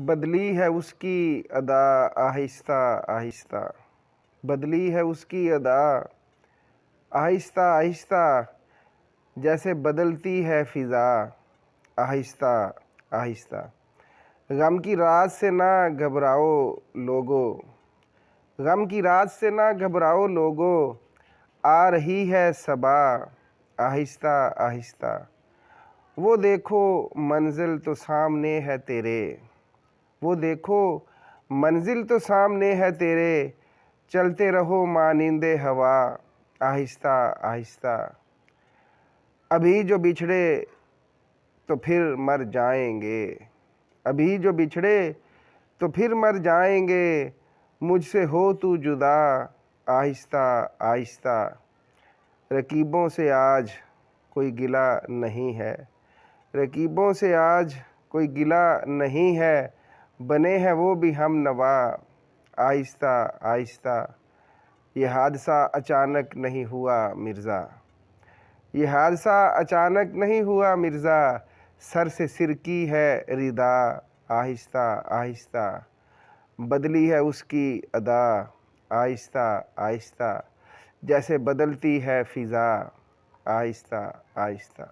بدلی ہے اس کی ادا آہستہ آہستہ، بدلی ہے اس کی ادا آہستہ آہستہ، جیسے بدلتی ہے فضا آہستہ آہستہ۔ غم کی رات سے نہ گھبراؤ لوگو، غم کی رات سے نہ گھبراؤ لوگو، آ رہی ہے صبا آہستہ آہستہ۔ وہ دیکھو منزل تو سامنے ہے تیرے، وہ دیکھو منزل تو سامنے ہے تیرے، چلتے رہو مانند ہوا آہستہ آہستہ۔ ابھی جو بچھڑے تو پھر مر جائیں گے، ابھی جو بچھڑے تو پھر مر جائیں گے، مجھ سے ہو تو جدا آہستہ آہستہ۔ رقیبوں سے آج کوئی گلہ نہیں ہے، رقیبوں سے آج کوئی گلہ نہیں ہے، بنے ہیں وہ بھی ہم نوا آہستہ آہستہ۔ یہ حادثہ اچانک نہیں ہوا مرزا، یہ حادثہ اچانک نہیں ہوا مرزا، سر سے سر کی ہے ردا آہستہ آہستہ۔ بدلی ہے اس کی ادا آہستہ آہستہ، جیسے بدلتی ہے فضا آہستہ آہستہ۔